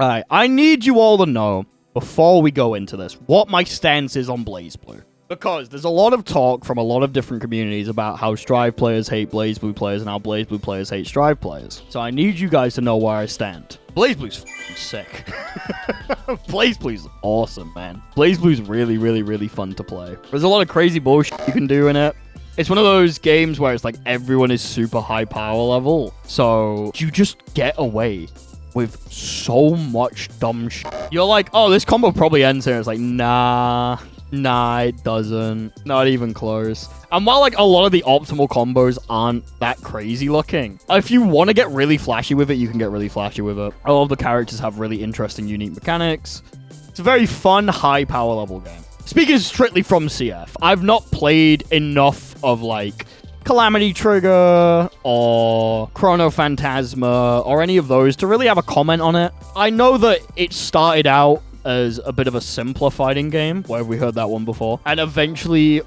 Alright, I need you all to know, before we go into this, what my stance is on Blazblue. Because there's a lot of talk from a lot of different communities about how Strive players hate Blazblue players and how Blazblue players hate Strive players. So I need you guys to know where I stand. Blazblue's f***ing sick. Blazblue's awesome, man. Blazblue's really, really, really fun to play. There's a lot of crazy bullshit you can do in it. It's one of those games where it's like everyone is super high power level. So you just get away with so much dumb shit. You're like, oh, this combo probably ends here. It's like, nah, it doesn't. Not even close. And while like a lot of the optimal combos aren't that crazy looking, if you want to get really flashy with it, you can get really flashy with it. All of the characters have really interesting, unique mechanics. It's a very fun, high power level game. Speaking strictly from CF, I've not played enough of like Calamity Trigger or Chrono Phantasma or any of those to really have a comment on it. I know that it started out as a bit of a simpler fighting game, where we heard that one before, and eventually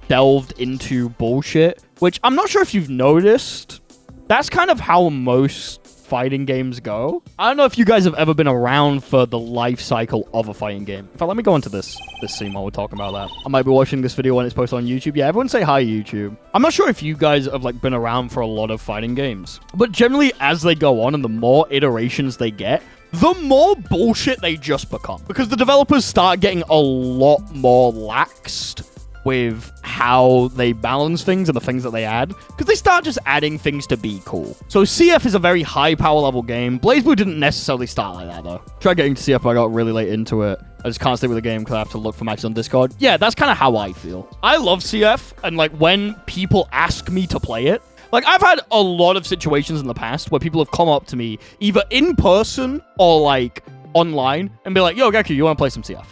delved into bullshit, which I'm not sure if you've noticed. That's kind of how most fighting games go. I don't know if you guys have ever been around for the life cycle of a fighting game. In fact, let me go into this scene while we're talking about that. I might be watching this video when it's posted on YouTube. Yeah, everyone say hi, YouTube. I'm not sure if you guys have like been around for a lot of fighting games, but generally as they go on and the more iterations they get, the more bullshit they just become. Because the developers start getting a lot more laxed with how they balance things and the things that they add, because they start just adding things to be cool. So CF is a very high power level game. Blazblue didn't necessarily start like that though. Tried getting to CF, but I got really late into it. I just can't stay with the game because I have to look for matches on Discord. Yeah, that's kind of how I feel. I love CF, and like when people ask me to play it, like I've had a lot of situations in the past where people have come up to me either in person or like online and be like, yo, Geku, you want to play some CF?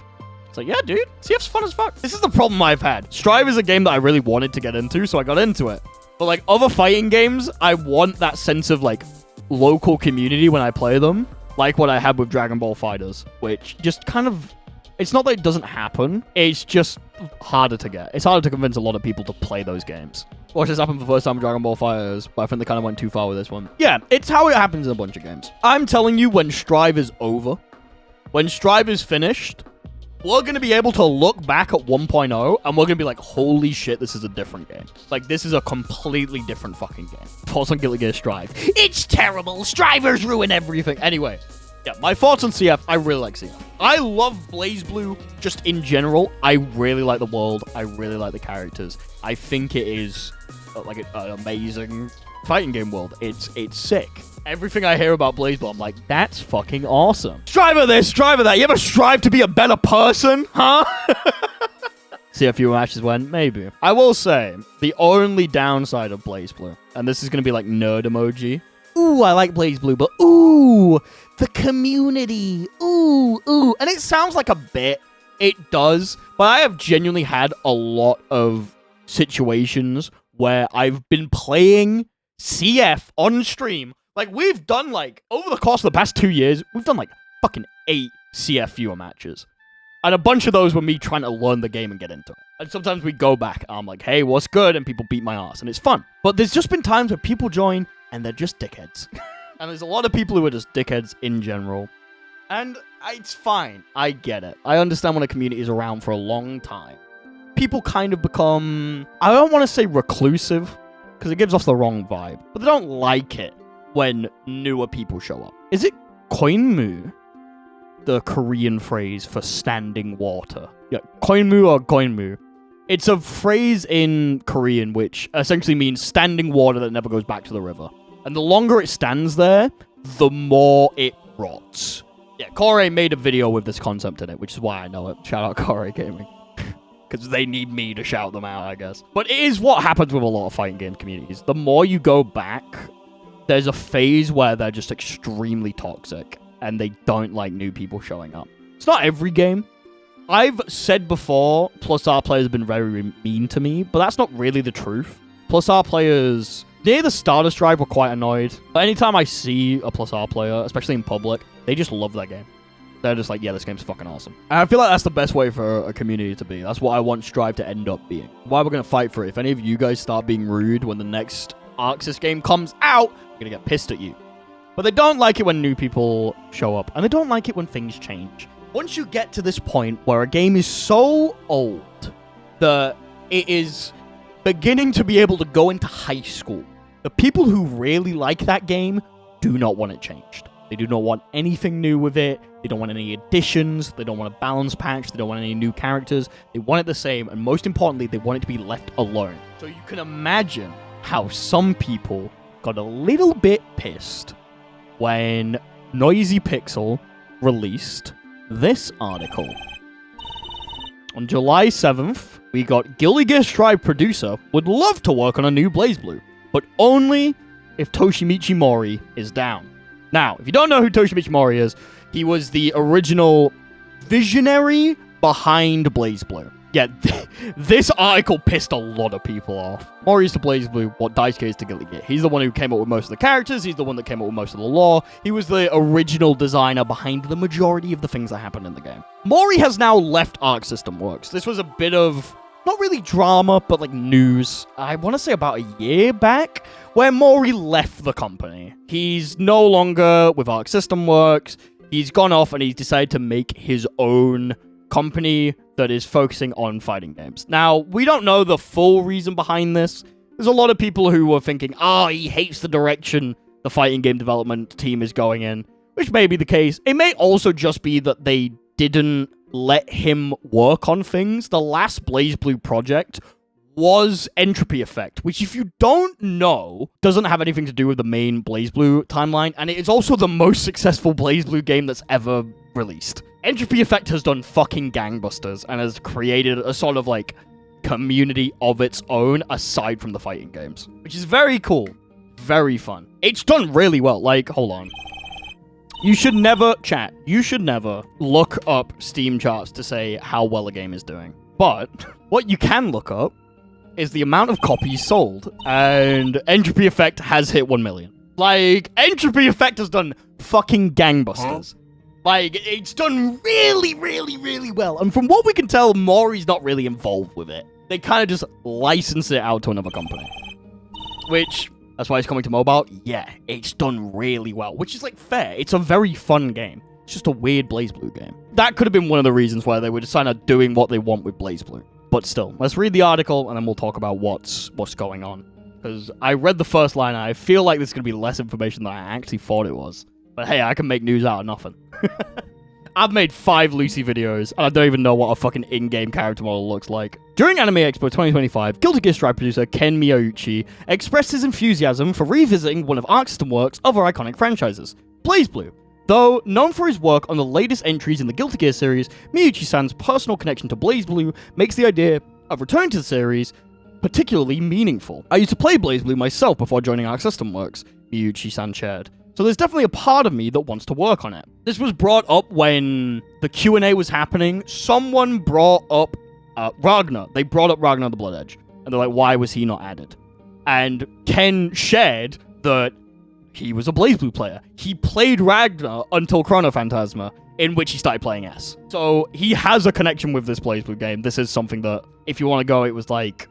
It's like, yeah, dude, CF's fun as fuck. This is the problem I've had. Strive is a game that I really wanted to get into, so I got into it. But like other fighting games, I want that sense of like local community when I play them, like what I had with Dragon Ball FighterZ, which just kind of, it's not that it doesn't happen, it's just harder to get. It's harder to convince a lot of people to play those games. Watch this happen for the first time with Dragon Ball FighterZ, but I think they kind of went too far with this one. Yeah, it's how it happens in a bunch of games. I'm telling you, when Strive is over, when Strive is finished, we're going to be able to look back at 1.0 and we're going to be like, holy shit, this is a different game. Like, this is a completely different fucking game. Thoughts on Guilty Gear Strive. It's terrible. Strivers ruin everything. Anyway, yeah, my thoughts on CF. I really like CF. I love Blazblue just in general. I really like the world. I really like the characters. I think it is like an amazing fighting game world. It's sick. Everything I hear about Blazblue, I'm like, that's fucking awesome. Strive at this, strive at that. You ever strive to be a better person? Huh? See a few matches when? Maybe. I will say, the only downside of Blazblue, and this is going to be like nerd emoji. Ooh, I like Blazblue, but ooh, the community. Ooh. And it sounds like a bit. It does. But I have genuinely had a lot of situations where I've been playing CF on stream. Like, we've done, like, over the course of the past 2 years, we've done, like, fucking 8 CF viewer matches. And a bunch of those were me trying to learn the game and get into it. And sometimes we go back, and I'm like, hey, what's good? And people beat my ass, and it's fun. But there's just been times where people join, and they're just dickheads. And there's a lot of people who are just dickheads in general. And it's fine. I get it. I understand when a community is around for a long time. People kind of become, I don't want to say reclusive, because it gives off the wrong vibe. But they don't like it when newer people show up. Is it koinmu? The Korean phrase for standing water. Yeah, koinmu or goinmu. It's a phrase in Korean which essentially means standing water that never goes back to the river. And the longer it stands there, the more it rots. Yeah, Kore made a video with this concept in it, which is why I know it. Shout out Kore Gaming. Because they need me to shout them out, I guess. But it is what happens with a lot of fighting game communities. The more you go back, there's a phase where they're just extremely toxic and they don't like new people showing up. It's not every game. I've said before, Plus R players have been very mean to me, but that's not really the truth. Plus R players, near the start of Strive, were quite annoyed. But anytime I see a Plus R player, especially in public, they just love that game. They're just like, yeah, this game's fucking awesome. And I feel like that's the best way for a community to be. That's what I want Strive to end up being. Why we're going to fight for it. If any of you guys start being rude when the next Arxis game comes out, I'm going to get pissed at you. But they don't like it when new people show up, and they don't like it when things change. Once you get to this point where a game is so old that it is beginning to be able to go into high school, the people who really like that game do not want it changed. They do not want anything new with it. They don't want any additions. They don't want a balance patch. They don't want any new characters. They want it the same. And most importantly, they want it to be left alone. So you can imagine how some people got a little bit pissed when Noisy Pixel released this article. On July 7th, we got Guilty Gear Strive producer would love to work on a new Blazblue, but only if Toshimichi Mori is down. Now, if you don't know who Toshimichi Mori is, he was the original visionary behind Blazblue. Yeah, this article pissed a lot of people off. Mori's to Blazblue what Daisuke is to Guilty Gear. He's the one who came up with most of the characters. He's the one that came up with most of the lore. He was the original designer behind the majority of the things that happened in the game. Mori has now left Arc System Works. This was a bit of, not really drama, but like news. I want to say about a year back, where Mori left the company. He's no longer with Arc System Works. He's gone off and he's decided to make his own company that is focusing on fighting games. Now, we don't know the full reason behind this. There's a lot of people who were thinking, he hates the direction the fighting game development team is going in, which may be the case. It may also just be that they didn't let him work on things. The last Blazblue project was Entropy Effect, which, if you don't know, doesn't have anything to do with the main Blazblue timeline, and it is also the most successful Blazblue game that's ever released. Entropy Effect has done fucking gangbusters and has created a sort of, like, community of its own aside from the fighting games, which is very cool. Very fun. It's done really well. Like, hold on. You should never, chat, you should never look up Steam charts to say how well a game is doing. But what you can look up is the amount of copies sold, and Entropy Effect has hit 1 million. Like, Entropy Effect has done fucking gangbusters. Like, it's done really, really, really well. And from what we can tell, Mori's not really involved with it. They kind of just license it out to another company. Which, that's why it's coming to mobile. Yeah, it's done really well, which is, like, fair. It's a very fun game. It's just a weird Blazblue game. That could have been one of the reasons why they were deciding doing what they want with Blazblue. But still, let's read the article, and then we'll talk about what's going on. Because I read the first line, and I feel like there's going to be less information than I actually thought it was. But hey, I can make news out of nothing. I've made 5 Lucy videos, and I don't even know what a fucking in-game character model looks like. During Anime Expo 2025, Guilty Gear Strive producer Ken Miyauchi expressed his enthusiasm for revisiting one of Arc System Works' other iconic franchises, Blazblue. Though known for his work on the latest entries in the Guilty Gear series, Miyauchi-san's personal connection to Blazblue makes the idea of returning to the series particularly meaningful. I used to play Blazblue myself before joining Arc System Works, Miyauchi-san shared. So there's definitely a part of me that wants to work on it. This was brought up when the Q&A was happening. Someone brought up Ragnar. They brought up Ragnar the Blood Edge. And they're like, why was he not added? And Ken shared that he was a Blazblue player. He played Ragnar until Chrono Phantasma, in which he started playing S. So he has a connection with this Blazblue game. This is something that, if you want to go, it was like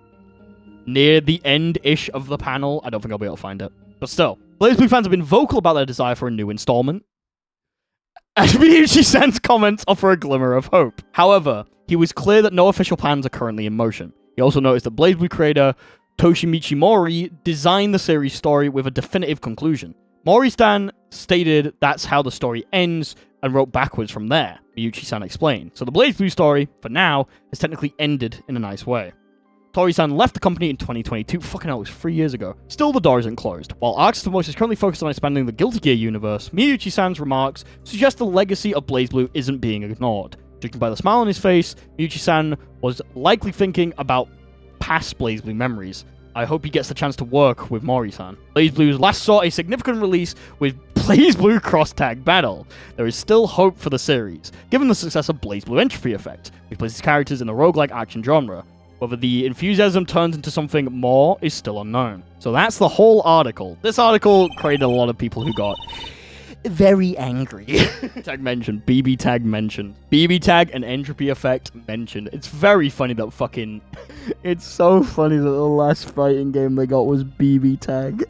near the end-ish of the panel. I don't think I'll be able to find it. But still, Blazblue fans have been vocal about their desire for a new installment. And Miyauchi-san's comments offer a glimmer of hope. However, he was clear that no official plans are currently in motion. He also noticed that Blazblue creator Toshimichi Mori designed the series' story with a definitive conclusion. Mori-san stated that's how the story ends and wrote backwards from there, Miyauchi-san explained. So the Blazblue story, for now, has technically ended in a nice way. Tori-san left the company in 2022. Fucking hell, it was 3 years ago. Still, the door isn't closed. While Arc System Works is currently focused on expanding the Guilty Gear universe, Miyauchi-san's remarks suggest the legacy of Blazblue isn't being ignored. Judging by the smile on his face, Miyauchi-san was likely thinking about past Blazblue memories. I hope he gets the chance to work with Mori-san. Blazblue last saw a significant release with Blazblue Cross Tag Battle. There is still hope for the series, given the success of Blazblue Entropy Effect, which places characters in the roguelike action genre. Whether the enthusiasm turns into something more is still unknown. So that's the whole article. This article created a lot of people who got very angry. Tag mentioned. BB Tag mentioned. BB Tag and Entropy Effect mentioned. It's very funny that fucking... It's so funny that the last fighting game they got was BB Tag.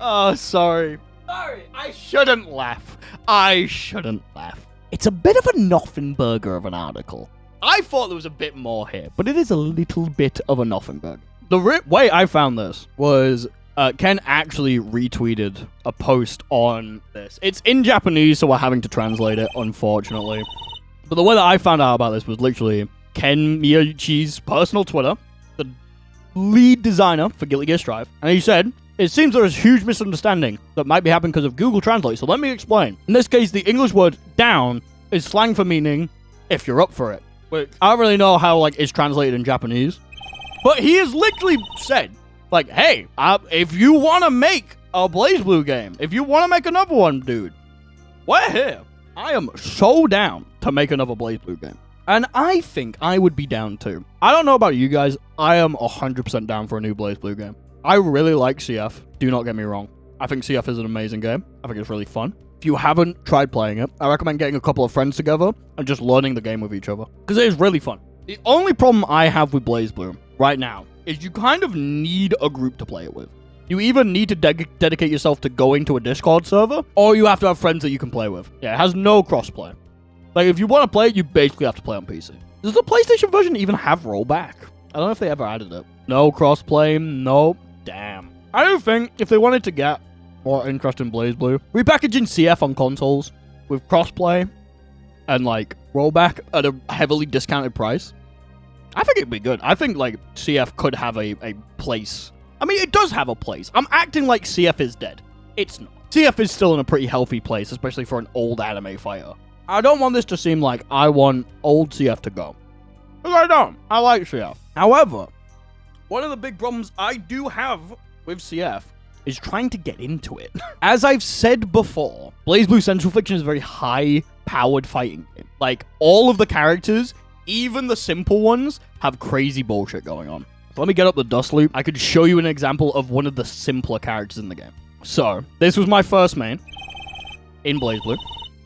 Oh, sorry. Sorry, I shouldn't laugh. I shouldn't laugh. It's a bit of a nothing burger of an article. I thought there was a bit more here, but it is a little bit of a nothing burger. The way I found this was Ken actually retweeted a post on this. It's in Japanese, so we're having to translate it, unfortunately. But the way that I found out about this was literally Ken Miyauchi's personal Twitter, the lead designer for Guilty Gear Strive, and he said, "It seems there is huge misunderstanding that might be happening because of Google Translate, so let me explain. In this case, the English word down is slang for meaning if you're up for it." Which I don't really know how, like, it's translated in Japanese. But he has literally said, like, hey, if you want to make a Blazblue game, if you want to make another one, dude, we're here. I am so down to make another Blazblue game. And I think I would be down too. I don't know about you guys. I am 100% down for a new Blazblue game. I really like CF. Do not get me wrong. I think CF is an amazing game. I think it's really fun. If you haven't tried playing it, I recommend getting a couple of friends together and just learning the game with each other. Because it is really fun. The only problem I have with Blazblue right now is you kind of need a group to play it with. You either need to dedicate yourself to going to a Discord server, or you have to have friends that you can play with. Yeah, it has no crossplay. Like, if you want to play it, you basically have to play on PC. Does the PlayStation version even have rollback? I don't know if they ever added it. No crossplay, nope. Damn. I do think if they wanted to get more interest in Blazblue, repackaging CF on consoles with crossplay and, like, rollback at a heavily discounted price, I think it'd be good. I think, like, CF could have a place. I mean, it does have a place. I'm acting like CF is dead. It's not. CF is still in a pretty healthy place, especially for an old anime fighter. I don't want this to seem like I want old CF to go. Because I don't. I like CF. However, one of the big problems I do have with CF is trying to get into it. As I've said before, Blazblue Central Fiction is a very high-powered fighting game. Like, all of the characters, even the simple ones, have crazy bullshit going on. So let me get up the dust loop. I could show you an example of one of the simpler characters in the game. So, this was my first main in Blazblue.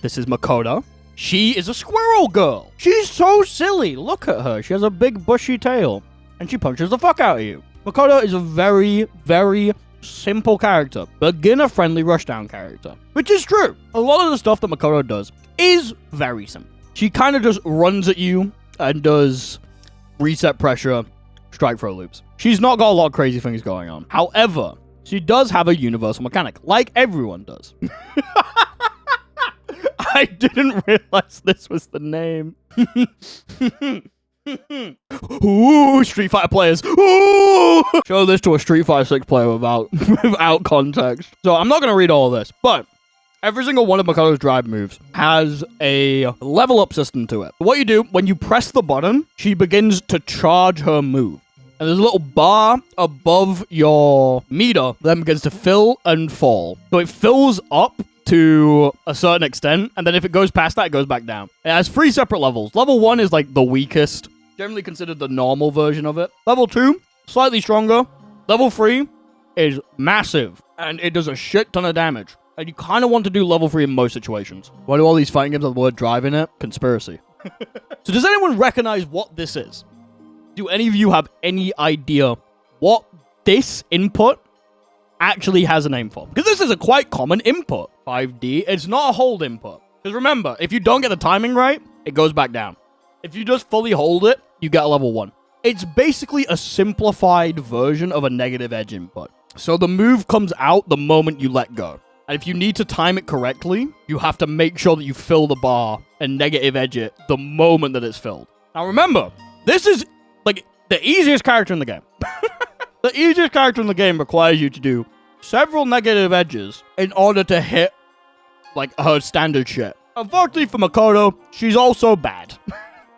This is Makoto. She is a squirrel girl. She's so silly. Look at her. She has a big bushy tail. And she punches the fuck out of you. Makoto is a very, very simple character. Beginner-friendly rushdown character. Which is true. A lot of the stuff that Makoto does is very simple. She kind of just runs at you and does reset pressure, strike throw loops. She's not got a lot of crazy things going on. However, she does have a universal mechanic, like everyone does. I didn't realize this was the name. Ooh, Street Fighter players. Ooh! Show this to a Street Fighter 6 player without context. So I'm not going to read all of this, but every single one of Makoto's drive moves has a level up system to it. What you do, when you press the button, she begins to charge her move. And there's a little bar above your meter that begins to fill and fall. So it fills up to a certain extent, and then if it goes past that, it goes back down. It has 3 separate levels. Level 1 is like the weakest, generally considered the normal version of it. Level 2, slightly stronger. Level 3 is massive, and it does a shit ton of damage. And you kind of want to do level 3 in most situations. Why do all these fighting games have the word drive in it? Conspiracy. So does anyone recognize what this is? Do any of you have any idea what this input actually has a name for? Because this is a quite common input. 5D, it's not a hold input. Because remember, if you don't get the timing right, it goes back down. If you just fully hold it, you get a level 1. It's basically a simplified version of a negative edge input. So the move comes out the moment you let go. And if you need to time it correctly, you have to make sure that you fill the bar and negative edge it the moment that it's filled. Now remember, this is like the easiest character in the game. The easiest character in the game requires you to do several negative edges in order to hit like her standard shit. Unfortunately for Makoto, she's also bad.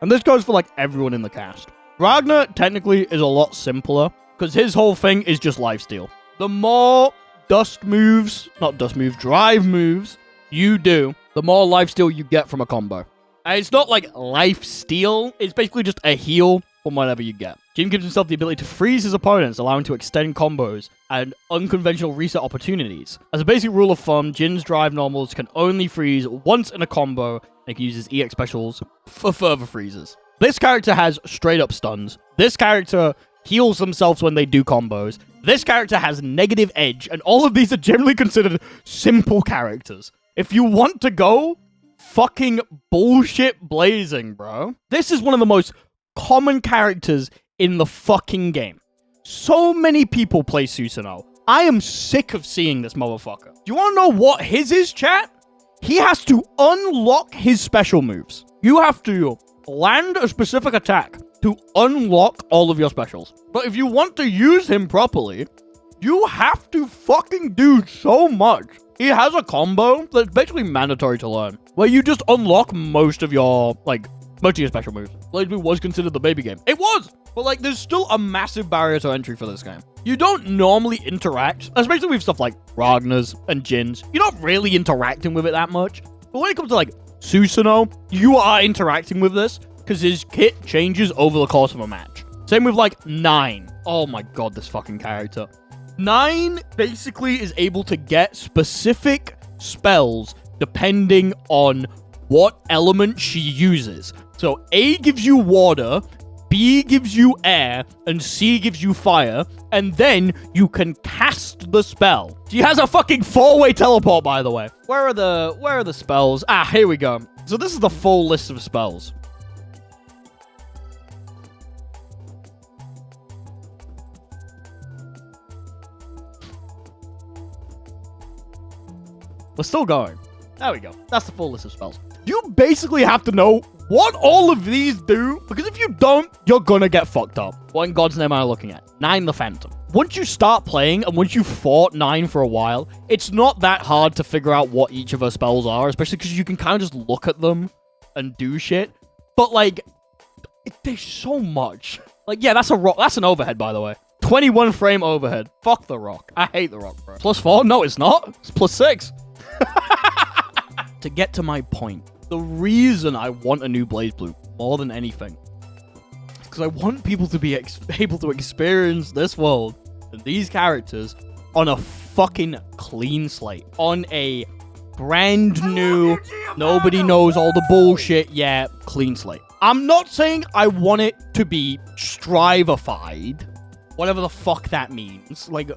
And this goes for like everyone in the cast. Ragnar technically is a lot simpler because his whole thing is just lifesteal. The more drive moves you do, the more lifesteal you get from a combo. And it's not like lifesteal, it's basically just a heal from whatever you get. Jin gives himself the ability to freeze his opponents, allowing to extend combos and unconventional reset opportunities. As a basic rule of thumb, Jin's drive normals can only freeze once in a combo, and he uses EX specials for further freezes. This character has straight up stuns. This character heals themselves when they do combos. This character has negative edge, and all of these are generally considered simple characters. If you want to go, fucking bullshit blazing, bro. This is one of the most common characters in the fucking game. So many people play Susanoo. I am sick of seeing this motherfucker. Do you want to know what his is, chat? He has to unlock his special moves. You have to land a specific attack to unlock all of your specials. But if you want to use him properly, you have to fucking do so much. He has a combo that's basically mandatory to learn, where you just unlock most of your special moves. Blazblue was considered the baby game. It was! But, like, there's still a massive barrier to entry for this game. You don't normally interact, especially with stuff like Ragnar's and Jin's. You're not really interacting with it that much. But when it comes to, like, Susanoo, you are interacting with this because his kit changes over the course of a match. Same with, like, 9. Oh my god, this fucking character. 9 basically is able to get specific spells depending on what element she uses. So A gives you water, B gives you air, and C gives you fire, and then you can cast the spell. She has a fucking 4-way teleport, by the way. Where are the spells? Ah, here we go. So this is the full list of spells. We're still going. There we go. That's the full list of spells. You basically have to know what all of these do, because if you don't, you're gonna get fucked up. What in God's name am I looking at? 9 the Phantom. Once you start playing, and once you fought 9 for a while, it's not that hard to figure out what each of her spells are, especially because you can kind of just look at them and do shit. But, like, there's so much. Like, yeah, that's a rock. That's an overhead, by the way. 21 frame overhead. Fuck the rock. I hate the rock, bro. +4? No, it's not. It's +6. To get to my point, the reason I want a new Blazblue more than anything is because I want people to be able to experience this world and these characters on a fucking clean slate. On a brand new, nobody knows all the bullshit yet, clean slate. I'm not saying I want it to be strivified, whatever the fuck that means. Like,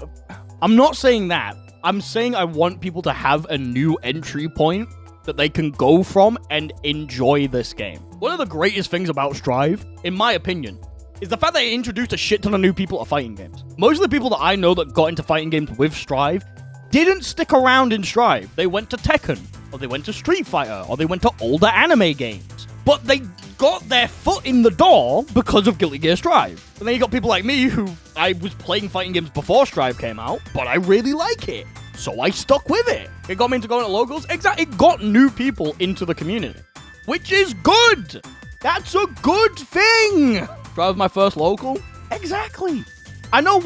I'm not saying that. I'm saying I want people to have a new entry point that they can go from and enjoy this game. One of the greatest things about Strive, in my opinion, is the fact that it introduced a shit ton of new people to fighting games. Most of the people that I know that got into fighting games with Strive didn't stick around in Strive. They went to Tekken, or they went to Street Fighter, or they went to older anime games. But they got their foot in the door because of Guilty Gear Strive. And then you got people like me who, I was playing fighting games before Strive came out, but I really like it. So I stuck with it. It got me into going to locals. Exactly. It got new people into the community, which is good. That's a good thing. Strive was my first local. Exactly. I know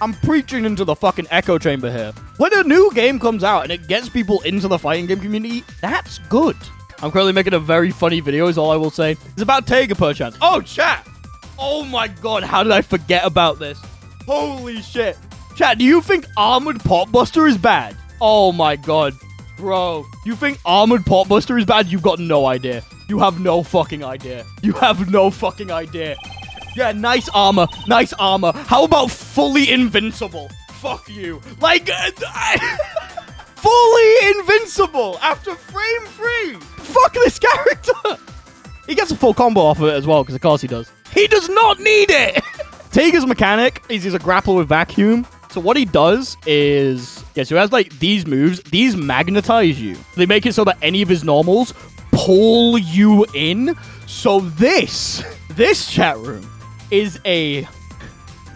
I'm preaching into the fucking echo chamber here. When a new game comes out and it gets people into the fighting game community, that's good. I'm currently making a very funny video, is all I will say. It's about Taiga, perchance. Oh, chat. Oh my god, how did I forget about this? Holy shit. Chat, do you think Armored Potbuster is bad? Oh my god. Bro, you think Armored Potbuster is bad? You've got no idea. You have no fucking idea. You have no fucking idea. Yeah, nice armor. Nice armor. How about fully invincible? Fuck you. Like, fully invincible after frame 3. Fuck this character. He gets a full combo off of it as well, because of course he does. He does not need it. Taiga's mechanic is he's a grappler with vacuum. So what he does is, yeah, so he has like these moves. These magnetize you. They make it so that any of his normals pull you in. So this chat room is a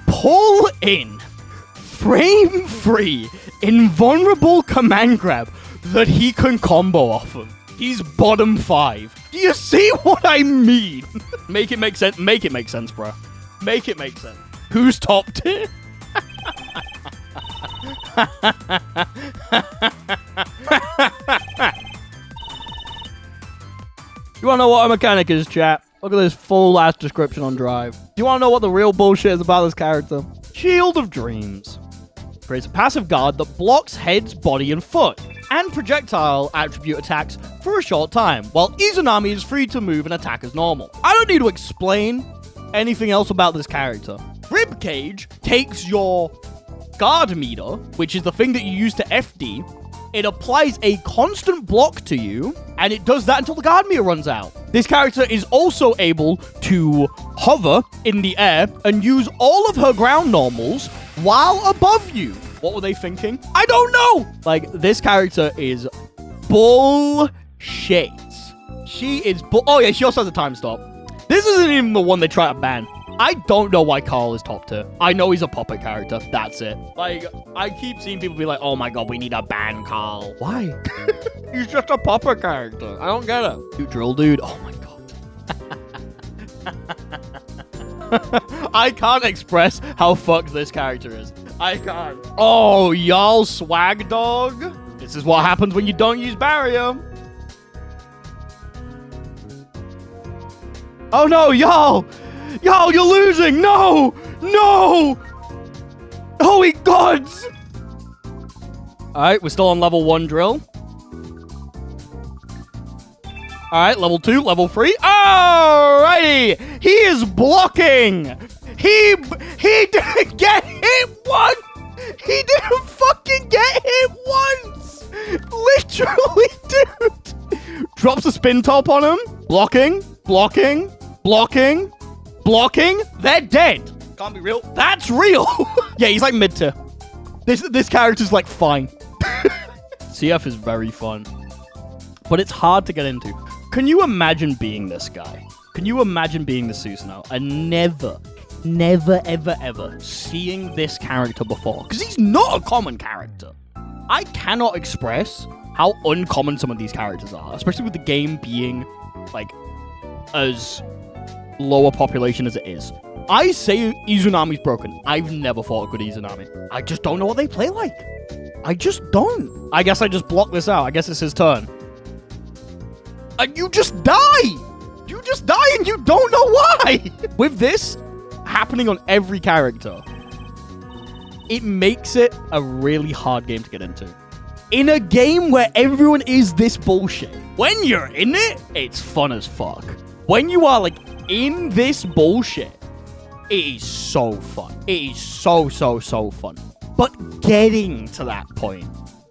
pull in, frame free, invulnerable command grab that he can combo off of. He's bottom 5. Do you see what I mean? Make it make sense. Make it make sense, bro. Make it make sense. Who's top tier? You wanna know what a mechanic is, chat? Look at this full-ass description on Drive. Do you wanna know what the real bullshit is about this character? Shield of Dreams. Creates a passive guard that blocks heads, body, and foot, and projectile attribute attacks for a short time, while Izanami is free to move and attack as normal. I don't need to explain anything else about this character. Ribcage takes your guard meter, which is the thing that you use to FD. It applies a constant block to you, and it does that until the guard meter runs out. This character is also able to hover in the air and use all of her ground normals while above you. What were they thinking? I don't know! Like, this character is bullshit. She is oh yeah, she also has a time stop. This isn't even the one they try to ban. I don't know why Carl is top tier. I know he's a puppet character. That's it. Like, I keep seeing people be like, oh my god, we need a ban Carl. Why? He's just a puppet character. I don't get it. Dude, Drill Dude. Oh my god. I can't express how fucked this character is. I can't. Oh, y'all swag dog. This is what happens when you don't use barrier. Oh no, y'all! Y'all, you're losing! No! No! Holy gods! Alright, we're still on level 1 drill. Alright, level 2, level 3. Alrighty! He is blocking! He didn't get hit once! He didn't fucking get hit once! Literally, dude! Drops a spin top on him. Blocking, blocking, blocking. Blocking, they're dead. Can't be real. That's real. Yeah, he's like mid-tier. This character's like fine. CF is very fun, but it's hard to get into. Can you imagine being this guy? Can you imagine being the Susanoo and never, ever seeing this character before? Because he's not a common character. I cannot express how uncommon some of these characters are, especially with the game being like as lower population as it is. I say Izunami's broken. I've never fought a good Izunami. I just don't know what they play like. I just don't. I guess I just block this out. I guess it's his turn. And you just die! You just die and you don't know why! With this happening on every character, it makes it a really hard game to get into. In a game where everyone is this bullshit, when you're in it, it's fun as fuck. When you are like in this bullshit, it is so fun. It is so fun. But getting to that point,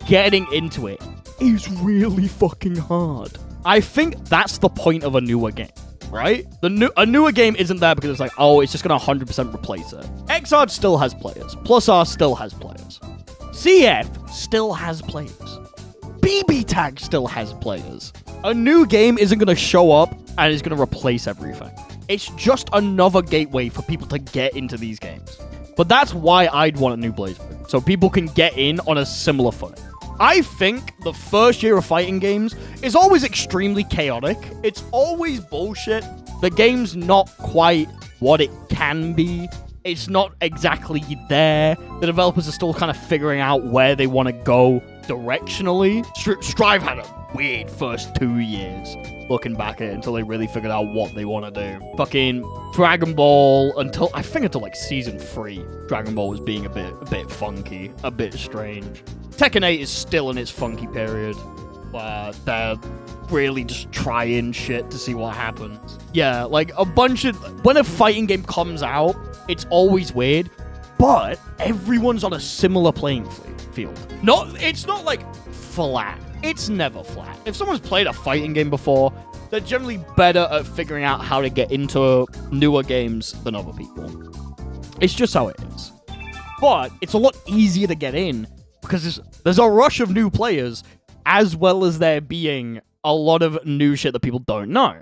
getting into it, is really fucking hard. I think that's the point of a newer game, right? A newer game isn't there because it's like, oh, it's just going to 100% replace it. XR still has players. Plus R still has players. CF still has players. BB Tag still has players. A new game isn't going to show up and is going to replace everything. It's just another gateway for people to get into these games. But that's why I'd want a new Blazblue, so people can get in on a similar footing. I think the first year of fighting games is always extremely chaotic. It's always bullshit. The game's not quite what it can be. It's not exactly there. The developers are still kind of figuring out where they want to go directionally. Strive had a weird first 2 years looking back at it until they really figured out what they want to do. Fucking Dragon Ball until like season 3. Dragon Ball was being a bit funky, a bit strange. Tekken 8 is still in its funky period where they're really just trying shit to see what happens. Yeah, like a bunch of... When a fighting game comes out, it's always weird, but everyone's on a similar playing field. It's not like flat. It's never flat. If someone's played a fighting game before, they're generally better at figuring out how to get into newer games than other people. It's just how it is. But it's a lot easier to get in because there's a rush of new players as well as there being a lot of new shit that people don't know.